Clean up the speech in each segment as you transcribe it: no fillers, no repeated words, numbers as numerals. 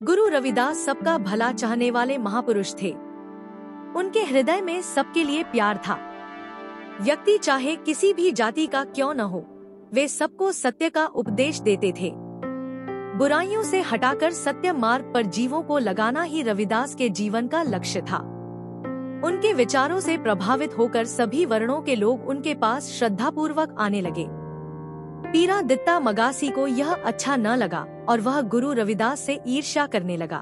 गुरु रविदास सबका भला चाहने वाले महापुरुष थे। उनके हृदय में सबके लिए प्यार था। व्यक्ति चाहे किसी भी जाति का क्यों न हो, वे सबको सत्य का उपदेश देते थे। बुराइयों से हटाकर सत्य मार्ग पर जीवों को लगाना ही रविदास के जीवन का लक्ष्य था। उनके विचारों से प्रभावित होकर सभी वर्णों के लोग उनके पास श्रद्धापूर्वक आने लगे। पीरा दित्ता मगासी को यह अच्छा न लगा और वह गुरु रविदास से ईर्ष्या करने लगा।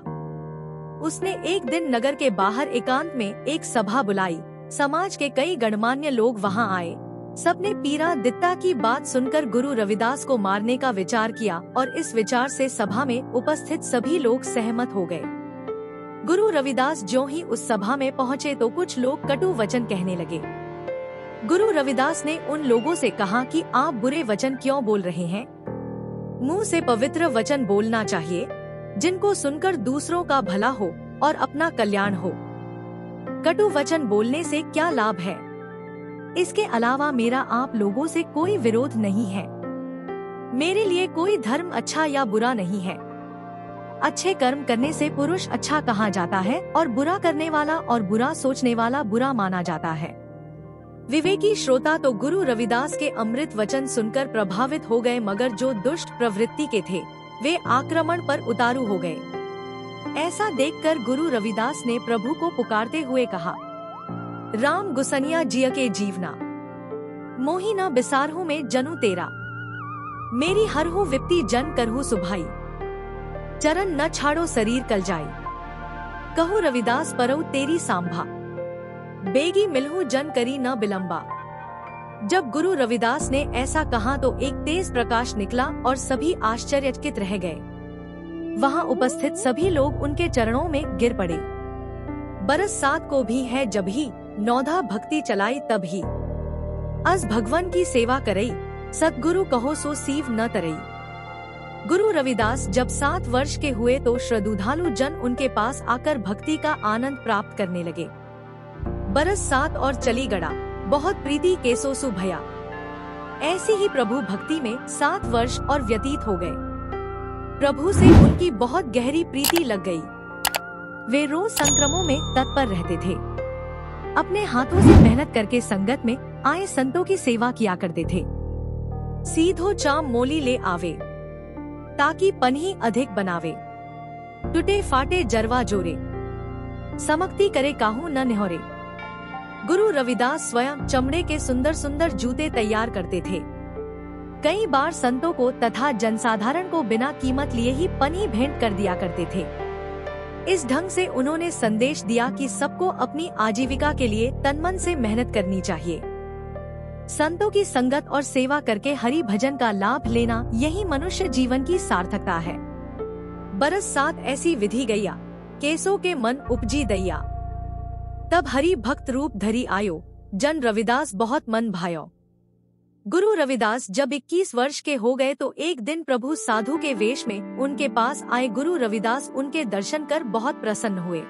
उसने एक दिन नगर के बाहर एकांत में एक सभा बुलाई। समाज के कई गणमान्य लोग वहां आए। सबने पीरा दित्ता की बात सुनकर गुरु रविदास को मारने का विचार किया और इस विचार से सभा में उपस्थित सभी लोग सहमत हो गए। गुरु रविदास ज्यों ही उस सभा में पहुँचे तो कुछ लोग कटु वचन कहने लगे। गुरु रविदास ने उन लोगों से कहा कि आप बुरे वचन क्यों बोल रहे हैं? मुंह से पवित्र वचन बोलना चाहिए, जिनको सुनकर दूसरों का भला हो और अपना कल्याण हो। कटु वचन बोलने से क्या लाभ है? इसके अलावा मेरा आप लोगों से कोई विरोध नहीं है। मेरे लिए कोई धर्म अच्छा या बुरा नहीं है। अच्छे कर्म करने से पुरुष अच्छा कहा जाता है और बुरा करने वाला और बुरा सोचने वाला बुरा माना जाता है। विवेकी श्रोता तो गुरु रविदास के अमृत वचन सुनकर प्रभावित हो गए, मगर जो दुष्ट प्रवृत्ति के थे वे आक्रमण पर उतारू हो गए। ऐसा देखकर गुरु रविदास ने प्रभु को पुकारते हुए कहा, राम गुसनिया जिय के जीवना, मोही न बिसारहूँ में जनु तेरा, मेरी हरहु विपति जन करहु सुभाई, चरण न छाड़ो शरीर कल जाई, कहु रविदास परौ तेरी सांभा, बेगी मिलहु जन करी न बिलम्बा। जब गुरु रविदास ने ऐसा कहा तो एक तेज प्रकाश निकला और सभी आश्चर्यचकित रह गए। वहां उपस्थित सभी लोग उनके चरणों में गिर पड़े। बरस सात को भी है जब ही, नौधा भक्ति चलाई तब ही, अस भगवन की सेवा करई, सतगुरु कहो सो सीव न तरई। गुरु रविदास जब 7 वर्ष के हुए तो श्रद्धालु जन उनके पास आकर भक्ति का आनंद प्राप्त करने लगे। बरस 7 और चली गड़ा, बहुत प्रीति केसोसु भया। ऐसी ही प्रभु भक्ति में 7 वर्ष और व्यतीत हो गए। प्रभु से उनकी बहुत गहरी प्रीति लग गई। वे रोज संक्रमों में तत्पर रहते थे। अपने हाथों से मेहनत करके संगत में आए संतों की सेवा किया करते थे। सीधो चाम मोली ले आवे, ताकि पन्ही अधिक बनावे, टूटे फाटे जरवा जोरे, समक्ति करे काहू न निहोरे। गुरु रविदास स्वयं चमड़े के सुंदर सुंदर जूते तैयार करते थे। कई बार संतों को तथा जनसाधारण को बिना कीमत लिए ही पन्ही भेंट कर दिया करते थे। इस ढंग से उन्होंने संदेश दिया कि सबको अपनी आजीविका के लिए तनमन से मेहनत करनी चाहिए। संतों की संगत और सेवा करके हरि भजन का लाभ लेना, यही मनुष्य जीवन की सार्थकता है। बरस 7 ऐसी विधि गैया, केसों के मन उपजी दैया, तब हरि भक्त रूप धरी आयो, जन रविदास बहुत मन भायो। गुरु रविदास जब 21 वर्ष के हो गए तो एक दिन प्रभु साधु के वेश में उनके पास आए। गुरु रविदास उनके दर्शन कर बहुत प्रसन्न हुए।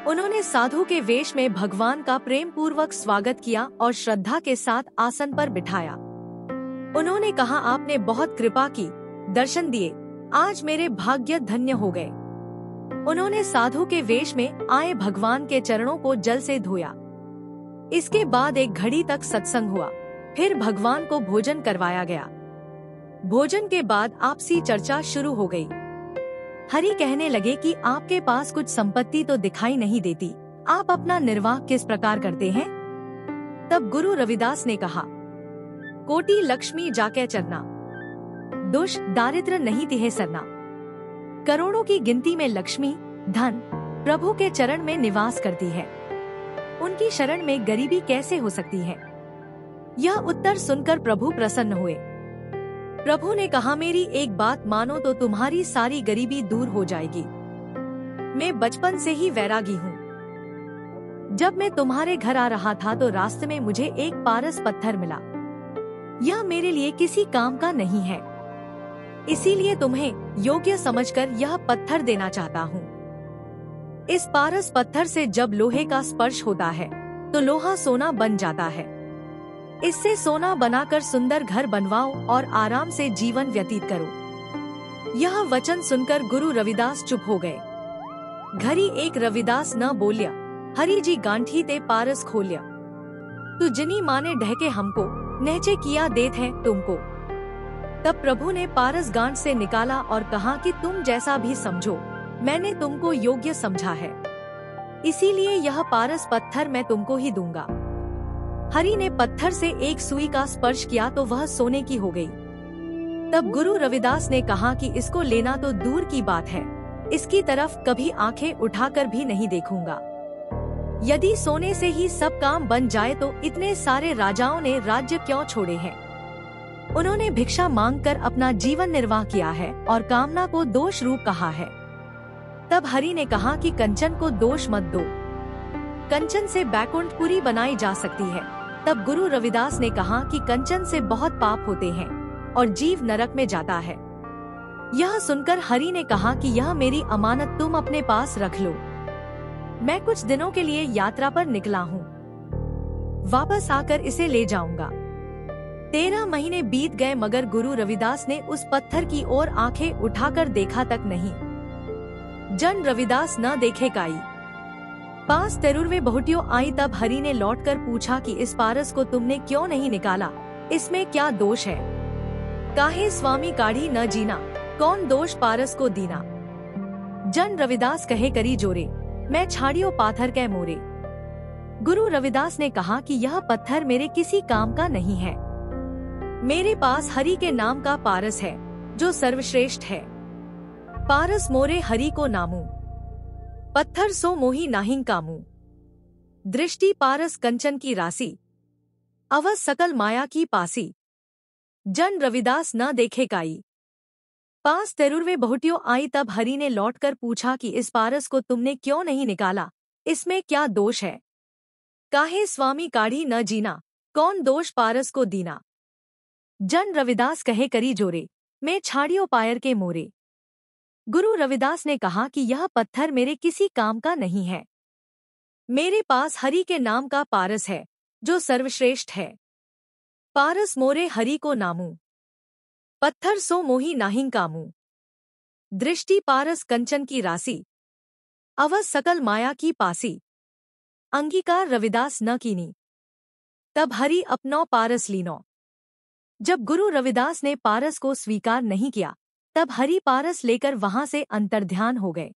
उन्होंने साधु के वेश में भगवान का प्रेम पूर्वक स्वागत किया और श्रद्धा के साथ आसन पर बिठाया। उन्होंने कहा, आपने बहुत कृपा की, दर्शन दिए, आज मेरे भाग्य धन्य हो गए। उन्होंने साधु के वेश में आए भगवान के चरणों को जल से धोया। इसके बाद एक घड़ी तक सत्संग हुआ। फिर भगवान को भोजन करवाया गया। भोजन के बाद आपसी चर्चा शुरू हो गई। हरि कहने लगे कि आपके पास कुछ संपत्ति तो दिखाई नहीं देती, आप अपना निर्वाह किस प्रकार करते हैं? तब गुरु रविदास ने कहा, कोटि लक्ष्मी जाके चरना, दुष दारिद्र नहीं तिहे सरना। करोड़ों की गिनती में लक्ष्मी धन प्रभु के चरण में निवास करती है, उनकी शरण में गरीबी कैसे हो सकती है? यह उत्तर सुनकर प्रभु प्रसन्न हुए। प्रभु ने कहा, मेरी एक बात मानो तो तुम्हारी सारी गरीबी दूर हो जाएगी। मैं बचपन से ही वैरागी हूँ। जब मैं तुम्हारे घर आ रहा था तो रास्ते में मुझे एक पारस पत्थर मिला। यह मेरे लिए किसी काम का नहीं है, इसीलिए तुम्हें योग्य समझकर यह पत्थर देना चाहता हूँ। इस पारस पत्थर से जब लोहे का स्पर्श होता है तो लोहा सोना बन जाता है। इससे सोना बनाकर सुंदर घर बनवाओ और आराम से जीवन व्यतीत करो। यह वचन सुनकर गुरु रविदास चुप हो गए। घरी एक रविदास न बोलिया, हरि जी गांठी ते पारस खोलिया। तू जिनी माने ढहके हमको, नहचे किया देत है तुमको। तब प्रभु ने पारस गांठ से निकाला और कहा कि तुम जैसा भी समझो, मैंने तुमको योग्य समझा है, इसीलिए यह पारस पत्थर मैं तुमको ही दूंगा। हरि ने पत्थर से एक सुई का स्पर्श किया तो वह सोने की हो गई। तब गुरु रविदास ने कहा कि इसको लेना तो दूर की बात है, इसकी तरफ कभी आंखें उठाकर भी नहीं देखूंगा। यदि सोने से ही सब काम बन जाए तो इतने सारे राजाओं ने राज्य क्यों छोड़े हैं? उन्होंने भिक्षा मांगकर अपना जीवन निर्वाह किया है और कामना को दोष रूप कहा है। तब हरि ने कहा कि कंचन को दोष मत दो, कंचन से बैकुंठपुरी बनाई जा सकती है। तब गुरु रविदास ने कहा कि कंचन से बहुत पाप होते हैं और जीव नरक में जाता है। यह सुनकर हरि ने कहा कि यह मेरी अमानत तुम अपने पास रख लो, मैं कुछ दिनों के लिए यात्रा पर निकला हूँ, वापस आकर इसे ले जाऊंगा। 13 महीने बीत गए मगर गुरु रविदास ने उस पत्थर की ओर आंखें उठाकर देखा तक नहीं। जन रविदास न देखे काई, पास तेरुरवे बहुटियों आई। तब हरि ने लौटकर पूछा कि इस पारस को तुमने क्यों नहीं निकाला, इसमें क्या दोष है? काहे स्वामी काढ़ी न जीना, कौन दोष पारस को दीना। जन रविदास कहे करी जोरे, मैं छाड़ियो पाथर कै मोरे। गुरु रविदास ने कहा कि यह पत्थर मेरे किसी काम का नहीं है, मेरे पास हरि के नाम का पारस है जो सर्वश्रेष्ठ है। पारस मोरे हरि को नामू, पत्थर सो मोही नाहिं कामू। दृष्टि पारस कंचन की राशि, अवस सकल माया की पासी। जन रविदास न देखे काई, पास तेरुरवे बहुटियों आई। तब हरि ने लौटकर पूछा कि इस पारस को तुमने क्यों नहीं निकाला, इसमें क्या दोष है? काहे स्वामी काढ़ी न जीना, कौन दोष पारस को दीना। जन रविदास कहे करी जोरे, मैं छाड़ियो पायर के मोरे। गुरु रविदास ने कहा कि यह पत्थर मेरे किसी काम का नहीं है, मेरे पास हरि के नाम का पारस है जो सर्वश्रेष्ठ है। पारस मोरे हरि को नामू, पत्थर सो मोही नाहिं कामू। दृष्टि पारस कंचन की राशि, अवस सकल माया की पासी। अंगीकार रविदास न कीनी, तब हरि अपनो पारस लीनो। जब गुरु रविदास ने पारस को स्वीकार नहीं किया तब हरि पारस लेकर वहां से अंतर्ध्यान हो गए।